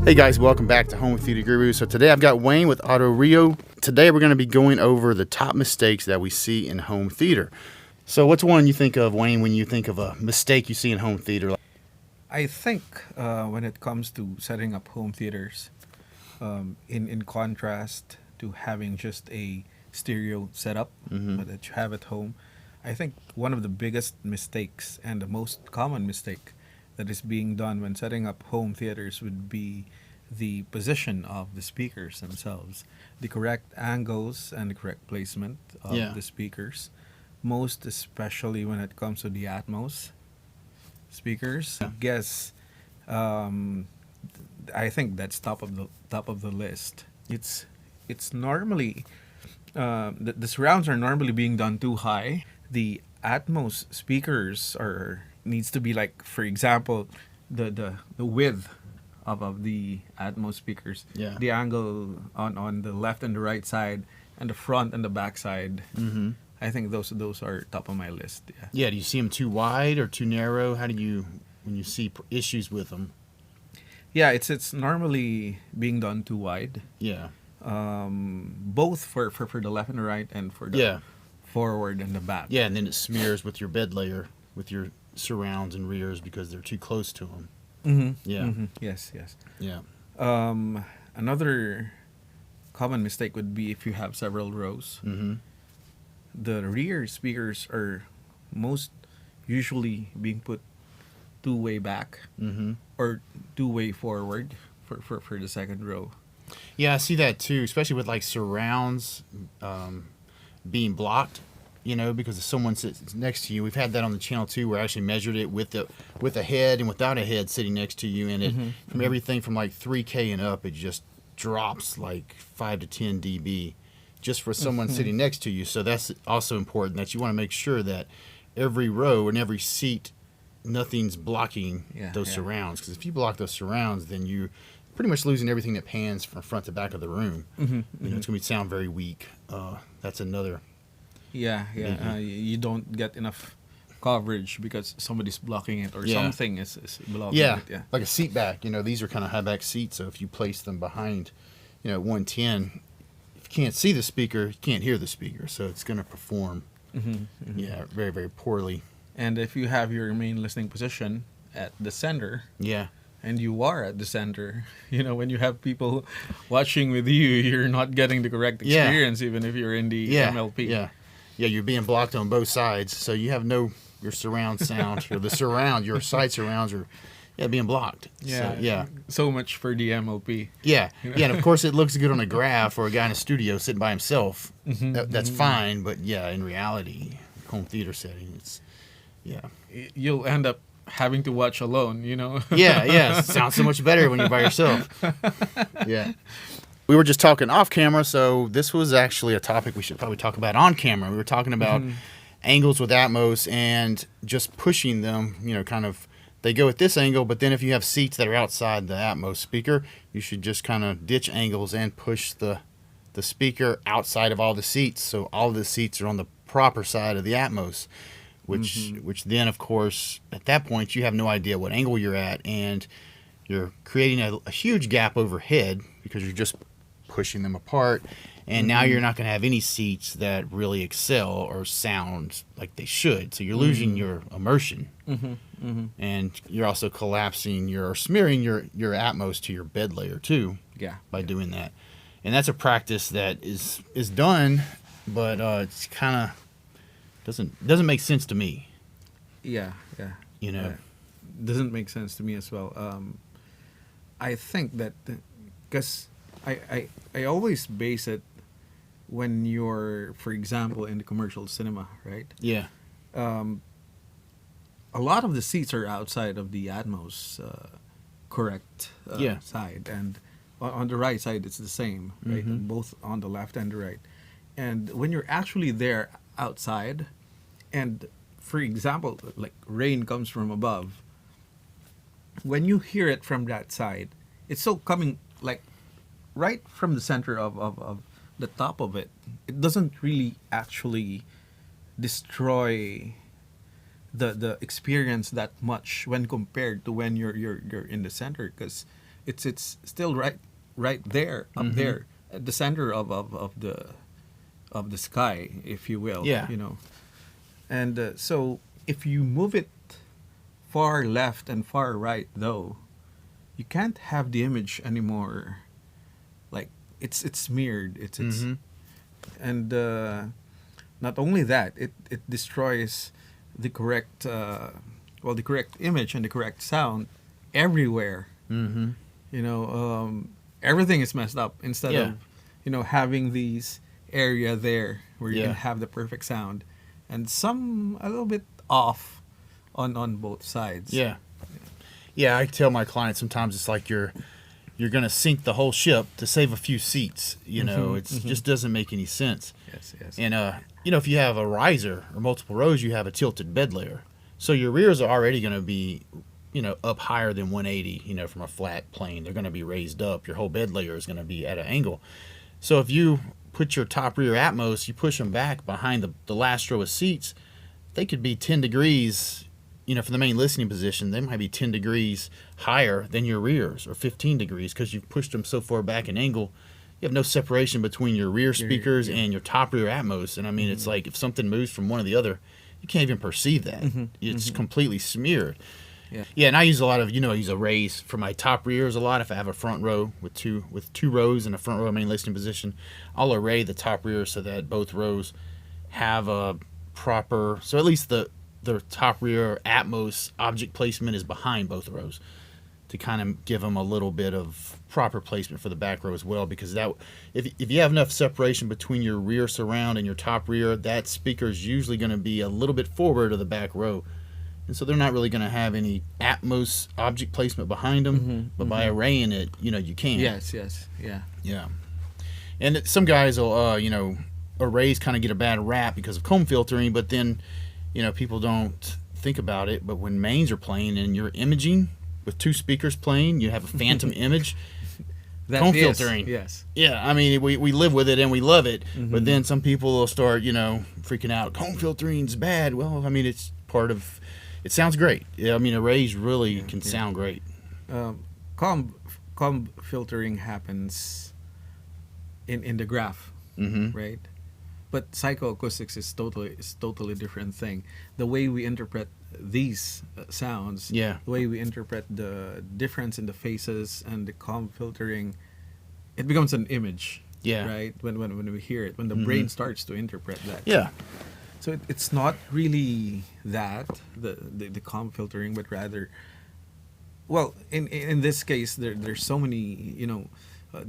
Hey guys, welcome back to Home Theater Guru. So today I've got Wayne with Auto Rio. Today we're going to be going over the top mistakes that we see in home theater. So what's one you think of, Wayne, when you think of a mistake you see in home theater? I think when it comes to setting up home theaters, in contrast to having just a stereo setup that you have at home, I think one of the biggest mistakes and the most common mistake that is being done when setting up home theaters would be the position of the speakers themselves, the correct angles and the correct placement of the speakers, most especially when it comes to the Atmos speakers. I guess I think that's top of the list. It's normally the surrounds are normally being done too high. The Atmos speakers needs to be like, for example, the width of the Atmos speakers, the angle on the left and the right side, and the front and the back side. I think those are top of my list. Yeah. Do you see them too wide or too narrow? How do you, when you see issues with them? Yeah, it's normally being done too wide. Yeah. Both for the left and the right, and for the forward and the back. Yeah, and then it smears with your bed layer, with your surrounds and rears, because they're too close to them. Yes. Yeah. Another common mistake would be if you have several rows. The rear speakers are most usually being put two-way back or two-way forward for the second row. Yeah, I see that too, especially with like surrounds being blocked, because if someone sits next to you. We've had that on the channel too, where I actually measured it with a head and without a head sitting next to you, and it from everything from like 3K and up, it just drops like 5 to 10 dB just for someone sitting next to you. So that's also important, that you want to make sure that every row and every seat, nothing's blocking those surrounds, because if you block those surrounds, then you pretty much losing everything that pans from front to back of the room. It's going to sound very weak. That's another. You don't get enough coverage because somebody's blocking it, or something is blocking it. Like a seat back. These are kind of high back seats, so if you place them behind, 110, if you can't see the speaker, you can't hear the speaker, so it's going to perform very, very poorly. And if you have your main listening position at the center, and you are at the center, when you have people watching with you, you're not getting the correct experience, even if you're in the MLP. Yeah, you're being blocked on both sides, so you have your surround sound, or your side surrounds are being blocked. So much for the MLP. And of course it looks good on a graph or a guy in a studio sitting by himself. That's fine, but in reality, home theater setting, it's you'll end up having to watch alone, It sounds so much better when you're by yourself. We were just talking off camera, so this was actually a topic we should probably talk about on camera. We were talking about angles with Atmos and just pushing them, kind of, they go at this angle, but then if you have seats that are outside the Atmos speaker, you should just kind of ditch angles and push the speaker outside of all the seats, so all of the seats are on the proper side of the Atmos. Which then, of course, at that point, you have no idea what angle you're at, and you're creating a huge gap overhead because you're just pushing them apart, and now you're not going to have any seats that really excel or sound like they should, so you're losing your immersion, and you're also collapsing smearing your Atmos to your bed layer too by doing that. And that's a practice that is done, but it's kind of doesn't make sense to me. Doesn't make sense to me as well. I think that because I always base it when you're, for example, in the commercial cinema, right? A lot of the seats are outside of the Atmos correct side, and on the right side it's the same, right? Both on the left and the right. And when you're actually there outside, and for example, like rain comes from above, when you hear it from that side, it's so coming like right from the center of the top of it. It doesn't really actually destroy the experience that much when compared to when you're in the center, because it's still right there, up there, at the center of the sky, if you will. Yeah. And so if you move it far left and far right, though, you can't have the image anymore. Like it's smeared. It's and not only that, it destroys the correct the correct image and the correct sound everywhere. Everything is messed up instead of having these area there where you can have the perfect sound, and some a little bit off on both sides. Yeah, I tell my clients sometimes it's like you're going to sink the whole ship to save a few seats. It just doesn't make any sense. Yes. And if you have a riser or multiple rows, you have a tilted bed layer, so your rears are already going to be up higher than 180. From a flat plane, they're going to be raised up. Your whole bed layer is going to be at an angle. So if you put your top rear Atmos, you push them back behind the last row of seats, they could be 10 degrees. For the main listening position, they might be 10 degrees higher than your rears, or 15 degrees, because you've pushed them so far back in angle. You have no separation between your rear speakers and your top rear Atmos. And I mean, it's like if something moves from one to the other, you can't even perceive that. It's completely smeared. Yeah, and I use a lot of, I use arrays for my top rears a lot. If I have a front row with two rows and a front row main listening position, I'll array the top rear so that both rows have a proper, so at least the top rear Atmos object placement is behind both rows, to kind of give them a little bit of proper placement for the back row as well, because that if you have enough separation between your rear surround and your top rear, that speaker is usually going to be a little bit forward of the back row, and so they're not really going to have any Atmos object placement behind them. But by arraying it, you can. Yes, yeah. And some guys will arrays kind of get a bad rap because of comb filtering, but then people don't think about it, but when mains are playing and you're imaging with two speakers playing, you have a phantom image. Comb filtering. Yes. Yeah, I mean, we live with it and we love it, but then some people will start, freaking out. Comb filtering's bad. Well, I mean, it's part of, it sounds great. Yeah, I mean, arrays really can sound great. Comb filtering happens in the graph, right? But psychoacoustics is totally different thing. The way we interpret these sounds, the way we interpret the difference in the phases and the comb filtering, it becomes an image, right? When we hear it, when the brain starts to interpret that. Yeah. So it's not really that the comb filtering, but rather, well, in this case, there's so many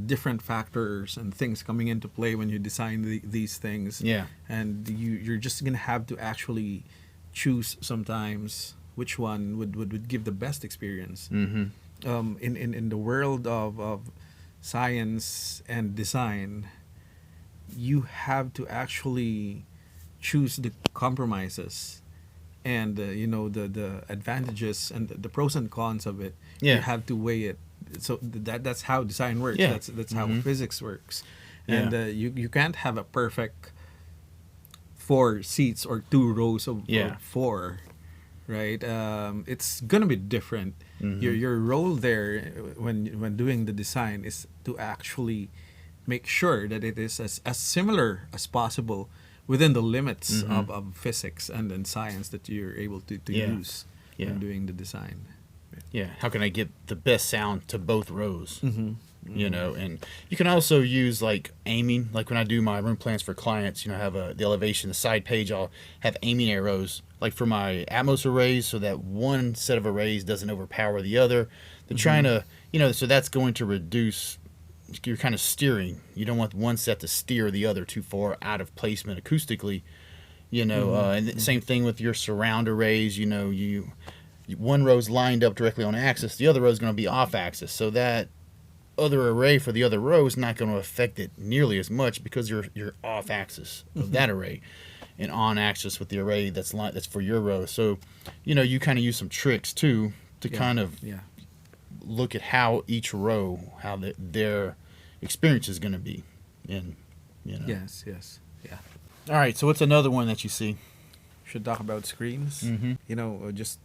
different factors and things coming into play when you design these things. And you're just gonna have to actually choose sometimes which one would give the best experience. In the world of science and design, you have to actually choose the compromises and the advantages and the pros and cons of it. You have to weigh it. So that's how design works. That's how physics works. And you can't have a perfect 4 seats or 2 rows of 4, right? It's gonna be different. Your role there when doing the design is to actually make sure that it is as similar as possible within the limits of physics and science that you're able to use when doing the design. How can I get the best sound to both rows? And you can also use like aiming. Like when I do my room plans for clients, I have the elevation, the side page, I'll have aiming arrows like for my Atmos arrays, so that one set of arrays doesn't overpower the other. They're trying to, so that's going to reduce, you're kind of steering. You don't want one set to steer the other too far out of placement acoustically, and the same thing with your surround arrays. One row's lined up directly on axis, the other row's going to be off axis, so that other array for the other row is not going to affect it nearly as much because you're off axis of that array and on axis with the array that's for your row. So, you kind of use some tricks too to kind of look at how each row, how their experience is going to be, and Yes. All right. So what's another one that you see? Should talk about screens. Just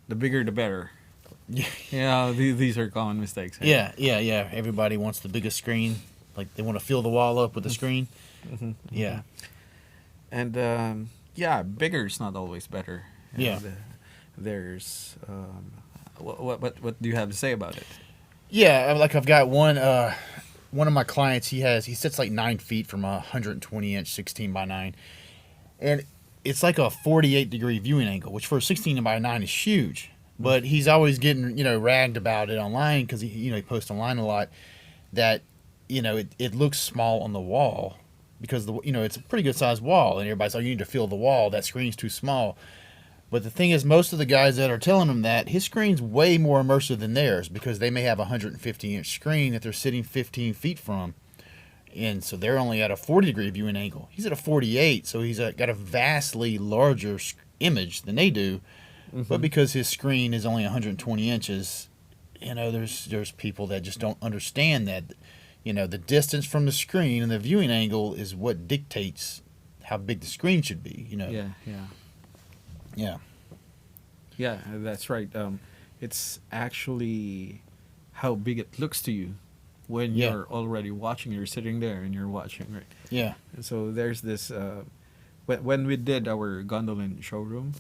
the bigger the better. Yeah, these are common mistakes. Yeah, yeah, yeah. Everybody wants the biggest screen. Like they want to fill the wall up with the screen. Mm-hmm. Yeah, And yeah, bigger is not always better. yeah, And there's what do you have to say about it? yeah. Like I've got one of my clients. He sits like 9 feet from a 120-inch 16:9, and it's like a 48-degree viewing angle, which for a 16:9 is huge. But he's always getting ragged about it online because he posts online a lot that it looks small on the wall because it's a pretty good sized wall, and everybody's like, you need to fill the wall. That screen's too small. But the thing is, most of the guys that are telling him that, his screen's way more immersive than theirs because they may have a 150-inch screen that they're sitting 15 feet from. And so they're only at a 40-degree viewing angle. He's at a 48, so he's got a vastly larger image than they do. Mm-hmm. But because his screen is only 120 inches, there's people that just don't understand that, the distance from the screen and the viewing angle is what dictates how big the screen should be. Yeah, that's right. It's actually how big it looks to you when you're already watching. You're sitting there and you're watching, right? Yeah. And so there's this. When we did our gondolin showroom,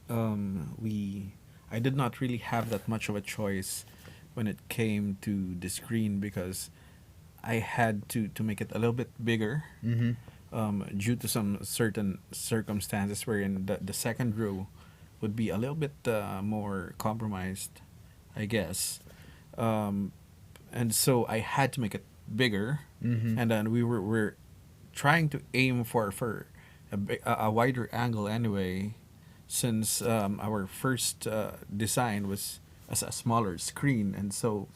I did not really have that much of a choice when it came to the screen because I had to make it a little bit bigger. Mm-hmm. Due to some certain circumstances wherein the second row would be a little bit more compromised, I guess. And so I had to make it bigger. Mm-hmm. And then we're trying to aim for a wider angle anyway, since our first design was as a smaller screen. And so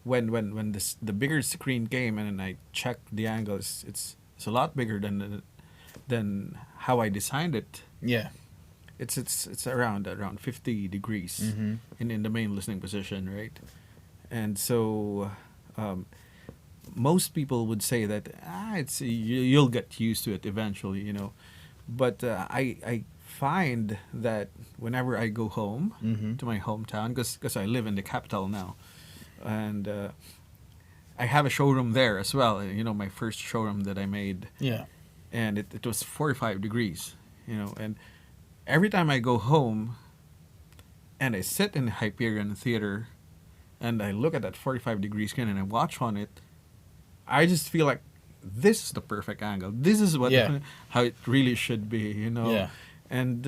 when the bigger screen came and I checked the angle, it's a lot bigger than how I designed it. Yeah. It's around 50 degrees mm-hmm. in the main listening position, right? And so most people would say that you'll get used to it eventually, But I find that whenever I go home mm-hmm. to my hometown, because I live in the capital now, and I have a showroom there as well. My first showroom that I made. Yeah. And it was 45 degrees, and every time I go home and I sit in the Hyperion Theater and I look at that 45 degree screen and I watch on it, I just feel like this is the perfect angle. This is how it really should be, Yeah. And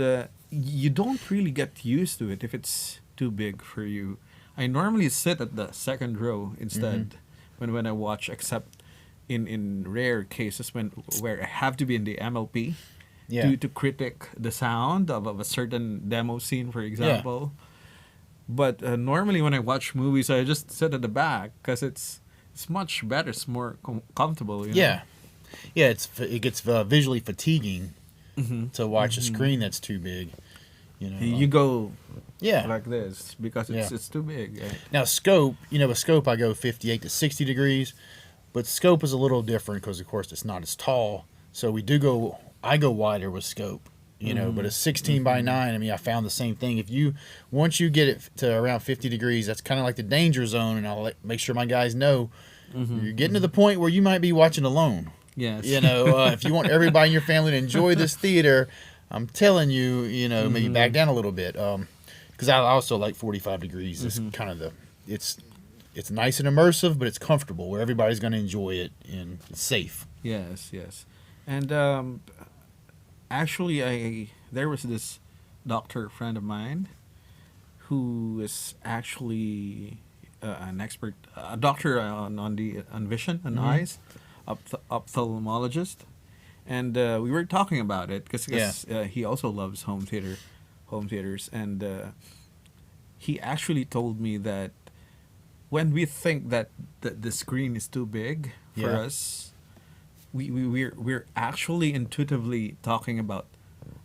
you don't really get used to it if it's too big for you. I normally sit at the second row instead. Mm-hmm. When I watch, except in rare cases where I have to be in the MLP to critique the sound of a certain demo scene, for example. Yeah. But normally when I watch movies, I just sit at the back because it's much better. It's more comfortable. Yeah, it gets visually fatiguing mm-hmm. to watch mm-hmm. a screen that's too big. You go like this because it's too big. Right? Now scope, with scope I go 58 to 60 degrees, but scope is a little different because of course it's not as tall. So I go wider with scope, mm-hmm. but a 16:9, I mean I found the same thing. Once you get it to around 50 degrees, that's kind of like the danger zone, and I'll make sure my guys know mm-hmm. you're getting to the point where you might be watching alone. Yes. If you want everybody in your family to enjoy this theater, I'm telling you, mm-hmm. maybe back down a little bit. Because I also like 45 degrees. Mm-hmm. It's kind of it's nice and immersive, but it's comfortable where everybody's going to enjoy it and it's safe. Yes. And actually, there was this doctor friend of mine who is actually an expert, a doctor on vision and mm-hmm. eyes, ophthalmologist, and we were talking about it because he also loves home theaters, and he actually told me that when we think that the screen is too big for us, we're actually intuitively talking about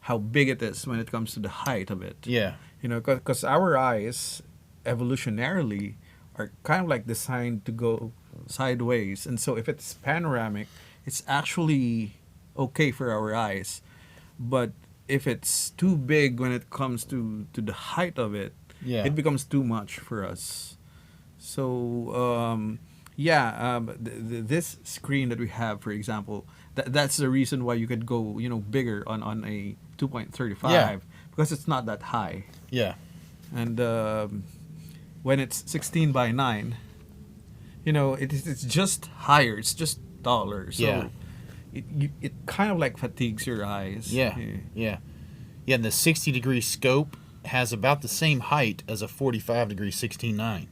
how big it is when it comes to the height of it. Yeah. Because our eyes evolutionarily are kind of like designed to go sideways, and so if it's panoramic, it's actually okay for our eyes. But if it's too big when it comes to the height of it, Yeah. it becomes too much for us. So this screen that we have, for example, that's the reason why you could go bigger on a 2.35 Yeah. because it's not that high. Yeah. And when it's 16 by 9, it's just higher. It's just taller. So Yeah. it kind of like fatigues your eyes. Yeah. Yeah. Yeah. And the 60-degree scope has about the same height as a 45-degree 16:9.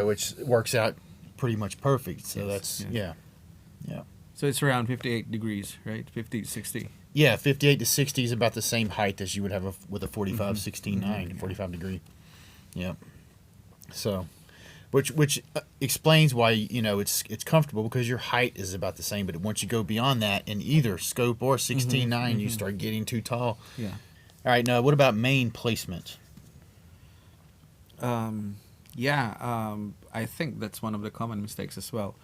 Which works out pretty much perfect. So that's yeah. So it's around 58 degrees, right? 50, 60. Yeah, 58 to 60 is about the same height as you would have with a 45 16:9, 45 degree. Yeah. So, which explains why it's comfortable, because your height is about the same, but once you go beyond that in either scope or 16:9, you start getting too tall. Yeah. All right, now what about main placement? I think that's one of the common mistakes as well.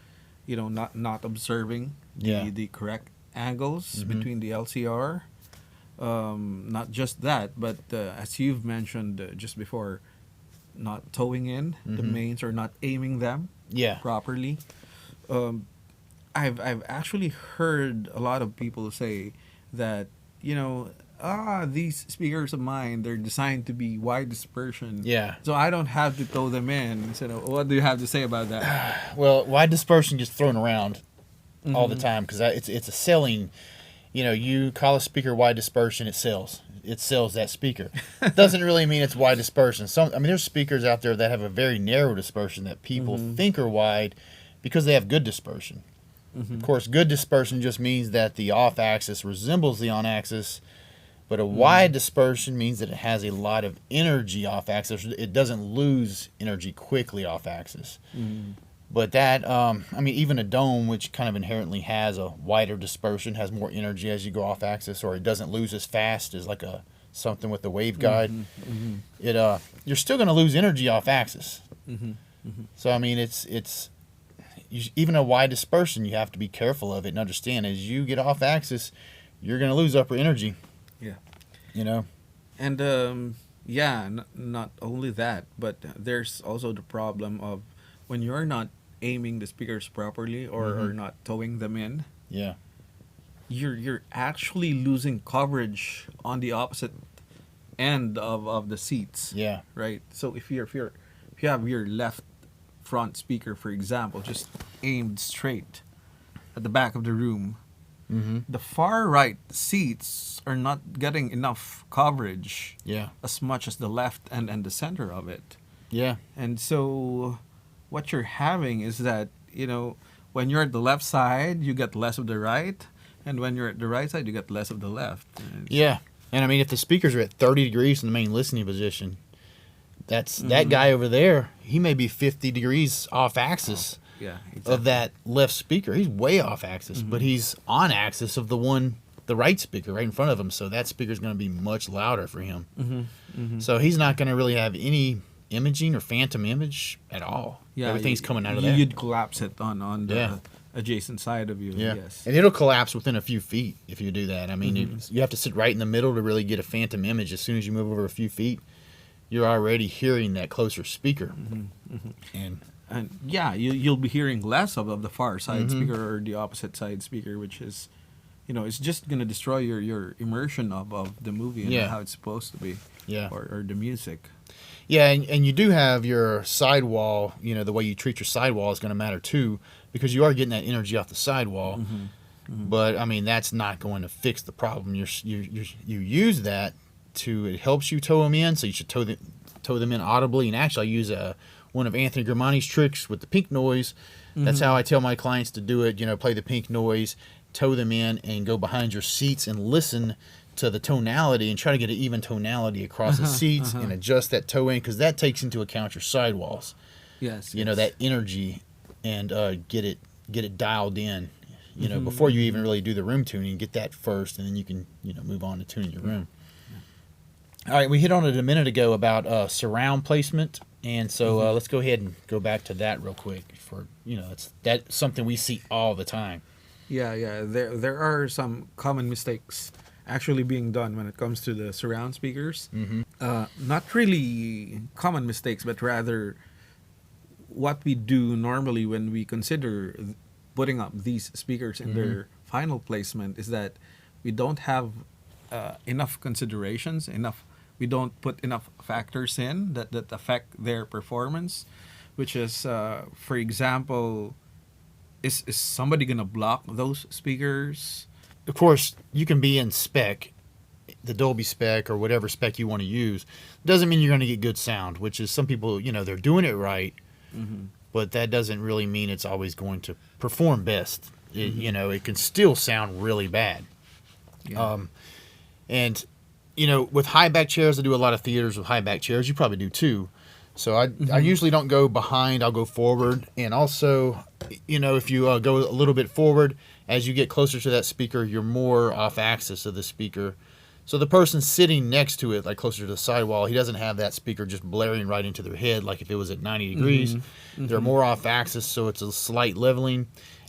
Not observing the correct angles between the LCR. Not just that, but as you've mentioned just before, not towing in the mains or not aiming them properly. I've actually heard a lot of people say that these speakers of mine, they're designed to be wide dispersion. Yeah. So I don't have to tow them in. So what do you have to say about that? Well, wide dispersion gets thrown around all the time because it's a selling. You call a speaker wide dispersion, it sells. It sells that speaker. Doesn't really mean it's wide dispersion. There's speakers out there that have a very narrow dispersion that people think are wide because they have good dispersion. Of course, good dispersion just means that the off axis resembles the on axis. But a wide dispersion means that it has a lot of energy off axis. It doesn't lose energy quickly off axis. But that, even a dome, which kind of inherently has a wider dispersion, has more energy as you go off axis, or it doesn't lose as fast as like something with the waveguide. You're still going to lose energy off axis. So it's even a wide dispersion, you have to be careful of it and understand as you get off axis, you're going to lose upper energy. Yeah. And not only that, but there's also the problem of when you're not aiming the speakers properly or not towing them in. Yeah. You're actually losing coverage on the opposite end of the seats. Yeah. Right. So if you have your left front speaker, for example, just aimed straight at the back of the room, the far right seats are not getting enough coverage as much as the left and the center of it. Yeah. And so what you're having is that, when you're at the left side, you get less of the right. And when you're at the right side, you get less of the left. Yeah. And if the speakers are at 30 degrees in the main listening position, that guy over there, he may be 50 degrees off axis. Exactly. Of that left speaker. He's way off axis, but he's on axis of the right speaker right in front of him, so that speaker's going to be much louder for him. So he's not going to really have any imaging or phantom image at all. Everything's coming out of there. You'd collapse it on the adjacent side of you. Yes. And it'll collapse within a few feet if you do that. You have to sit right in the middle to really get a phantom image. As soon as you move over a few feet, you're already hearing that closer speaker. And you'll be hearing less of the far side speaker or the opposite side speaker, which is, it's just going to destroy your immersion of the movie and how it's supposed to be. Or the music. Yeah, and you do have your sidewall, the way you treat your sidewall is going to matter too, because you are getting that energy off the sidewall. But, that's not going to fix the problem. You use that it helps you tow them in, so you should tow them in audibly. And actually, I use one of Anthony Gramani's tricks with the pink noise. That's how I tell my clients to do it. Play the pink noise, tow them in, and go behind your seats and listen to the tonality and try to get an even tonality across the seats and adjust that toe in, because that takes into account your sidewalls. Yes. That energy, and get it dialed in. Before you even really do the room tuning, get that first, and then you can move on to tuning your room. All right, we hit on it a minute ago about surround placement, and so let's go ahead and go back to that real quick. That's something we see all the time. There are some common mistakes actually being done when it comes to the surround speakers. Mm-hmm. Not really common mistakes, but rather what we do normally when we consider putting up these speakers in their final placement is that we don't have enough considerations, we don't put enough factors in that affect their performance, which is, for example, is somebody going to block those speakers? Of course, you can be in spec, the Dolby spec or whatever spec you want to use. Doesn't mean you're going to get good sound, which is some people, they're doing it right, but that doesn't really mean it's always going to perform best. It can still sound really bad. Yeah. And, with high back chairs, I do a lot of theaters with high back chairs. You probably do too. So I usually don't go behind, I'll go forward. And also, if you go a little bit forward, as you get closer to that speaker, you're more off axis of the speaker. So the person sitting next to it, like closer to the sidewall, he doesn't have that speaker just blaring right into their head like if it was at 90 degrees. They're more off axis, so it's a slight leveling.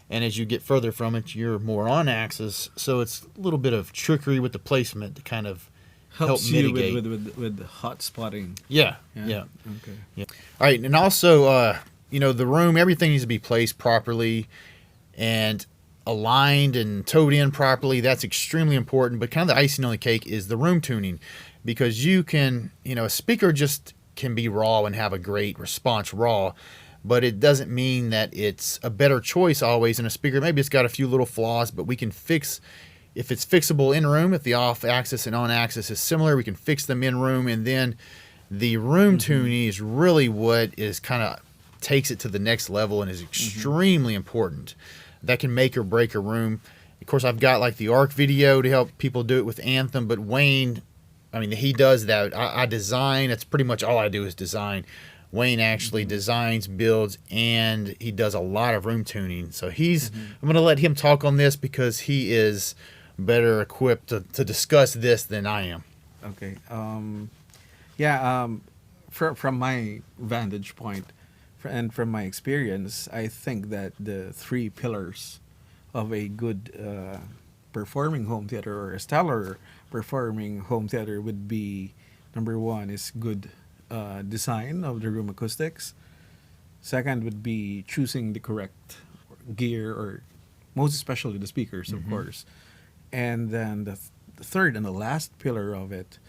And as you get further from it, you're more on axis. So it's a little bit of trickery with the placement to kind of help mitigate. with hot spotting. Yeah. Okay. Yeah. All right, and also, the room, everything needs to be placed properly and aligned and towed in properly. That's extremely important. But kind of the icing on the cake is the room tuning, because you can, a speaker just can be raw and have a great response raw, but it doesn't mean that it's a better choice always in a speaker. Maybe it's got a few little flaws, but we can fix. If it's fixable in room, if the off axis and on axis is similar, we can fix them in room, and then the room tuning is really what is kind of takes it to the next level and is extremely important. That can make or break a room. Of course, I've got like the ARC video to help people do it with Anthem, but Wayne, he does that. I design. That's pretty much all I do is design. Wayne actually designs, builds, and he does a lot of room tuning. So I'm going to let him talk on this because he is better equipped to discuss this than I am. Okay. From my vantage point and from my experience, I think that the three pillars of a good performing home theater or a stellar performing home theater would be, number one is good design of the room acoustics. Second would be choosing the correct gear, or most especially the speakers, of course. And then the third and the last pillar of it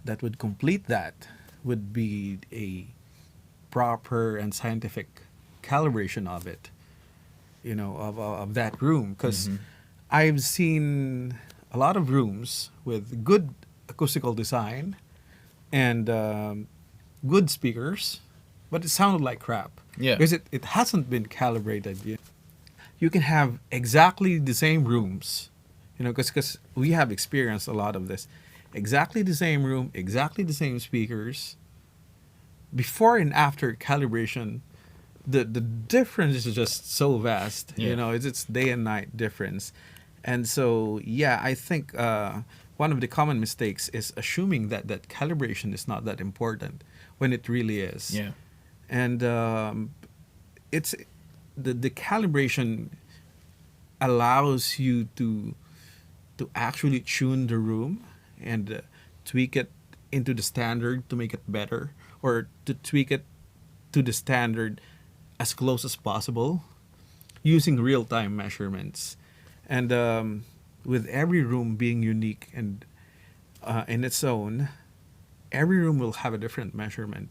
that would complete that would be a proper and scientific calibration of it, of that room. Because I've seen a lot of rooms with good acoustical design and good speakers, but it sounded like crap. Yeah. Because it hasn't been calibrated yet. You can have exactly the same rooms, because we have experienced a lot of this. Exactly the same room, exactly the same speakers. Before and after calibration, the difference is just so vast. Yeah. It's day and night difference. And so, I think one of the common mistakes is assuming that calibration is not that important when it really is. Yeah. And it's the calibration allows you to actually tune the room and tweak it into the standard to make it better, or to tweak it to the standard as close as possible using real-time measurements. And with every room being unique and in its own, every room will have a different measurement.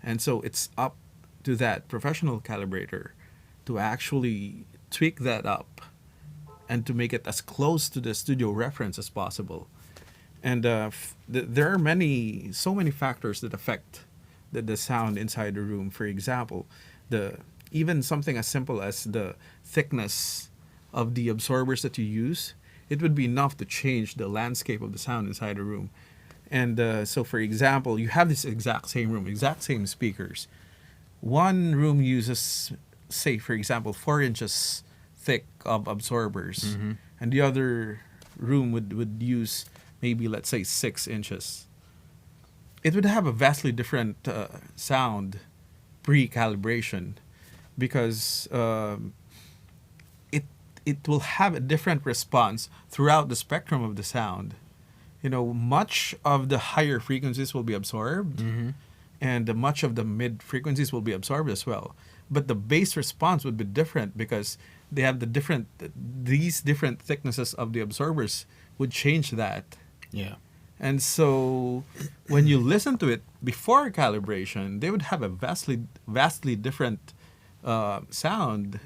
And so it's up to that professional calibrator to actually tweak that up and to make it as close to the studio reference as possible. And there are so many factors that affect the sound inside the room. For example, even something as simple as the thickness of the absorbers that you use, it would be enough to change the landscape of the sound inside the room. And so, for example, you have this exact same room, exact same speakers. One room uses, say, for example, 4 inches thick of absorbers, and the other room would use maybe, let's say, 6 inches. It would have a vastly different sound pre-calibration, because it will have a different response throughout the spectrum of the sound. much of the higher frequencies will be absorbed, and much of the mid frequencies will be absorbed as well. But the bass response would be different because they have these different thicknesses of the absorbers would change that. Yeah. And so when you listen to it before calibration, they would have a vastly different sound.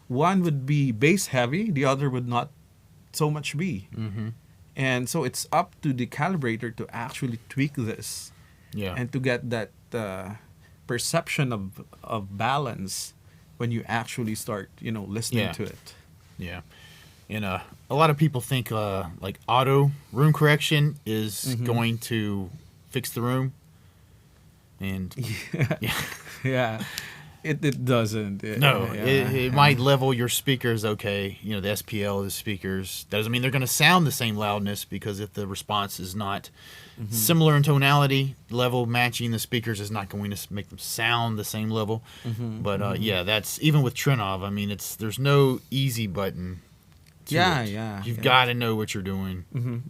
One would be bass heavy, the other would not so much be. And so it's up to the calibrator to actually tweak this, and to get that perception of balance when you actually start, listening to it. Yeah. And a lot of people think like auto room correction is going to fix the room. And Yeah. It doesn't. It might level your speakers okay. The SPL, the speakers. Doesn't mean they're going to sound the same loudness, because if the response is not similar in tonality, level matching the speakers is not going to make them sound the same level. But that's even with Trinov. I mean, there's no easy button. You've got to know what you're doing.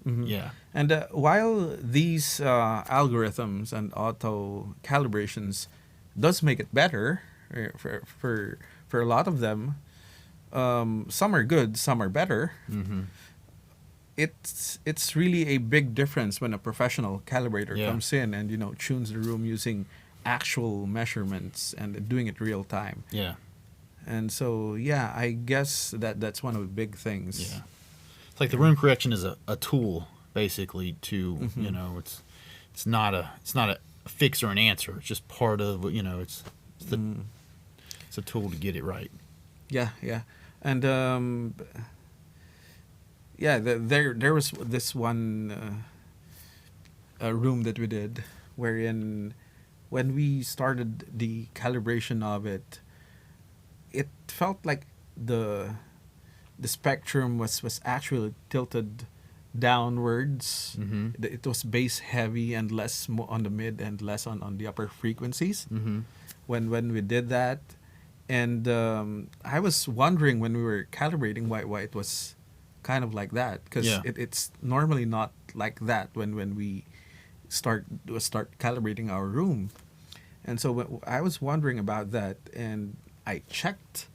Yeah. And while these algorithms and auto calibrations does make it better for a lot of them, some are good, some are better. It's really a big difference when a professional calibrator comes in and tunes the room using actual measurements and doing it real time. Yeah. And so, I guess that's one of the big things. Yeah. It's like the room correction is a tool, basically, to, it's not a fix or an answer. It's just part of, it's a tool to get it right. Yeah. And, there was this one room that we did wherein when we started the calibration of it, it felt like the spectrum was actually tilted downwards. It was bass heavy and less on the mid and less on the upper frequencies when we did that. And I was wondering when we were calibrating why it was kind of like that, because it's normally not like that when we start calibrating our room. And so I was wondering about that, and I checked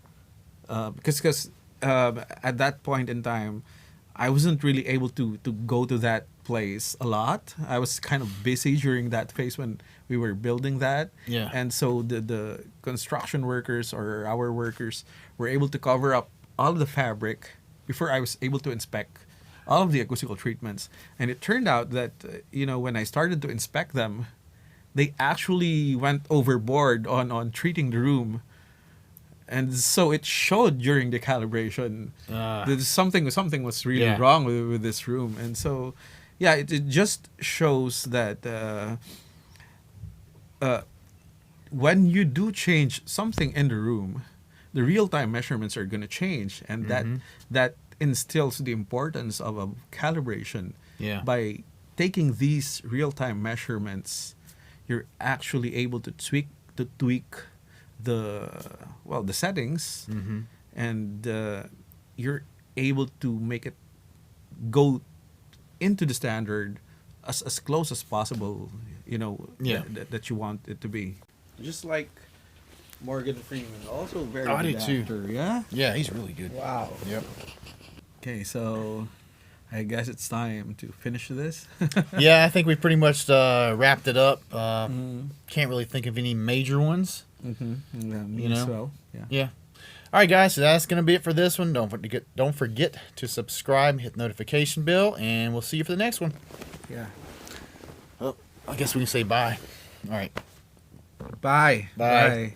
because at that point in time, I wasn't really able to go to that place a lot. I was kind of busy during that phase when we were building that. Yeah. And so the construction workers or our workers were able to cover up all of the fabric before I was able to inspect all of the acoustical treatments. And it turned out that, when I started to inspect them, they actually went overboard on treating the room. And so it showed during the calibration that something was really wrong with this room. And so, it just shows that when you do change something in the room, the real-time measurements are going to change. And that instills the importance of a calibration. Yeah. By taking these real-time measurements, you're actually able to tweak the settings, and you're able to make it go into the standard as close as possible, that you want it to be. Just like Morgan Freeman, also very good actor, Yeah, he's really good. Wow. Yep. Okay, so I guess it's time to finish this. I think we pretty much wrapped it up. Can't really think of any major ones. Me as well. Yeah. All right, guys. So that's gonna be it for this one. Don't forget to subscribe, hit the notification bell, and we'll see you for the next one. Yeah. Oh, I guess we can say bye. All right. Bye. Bye.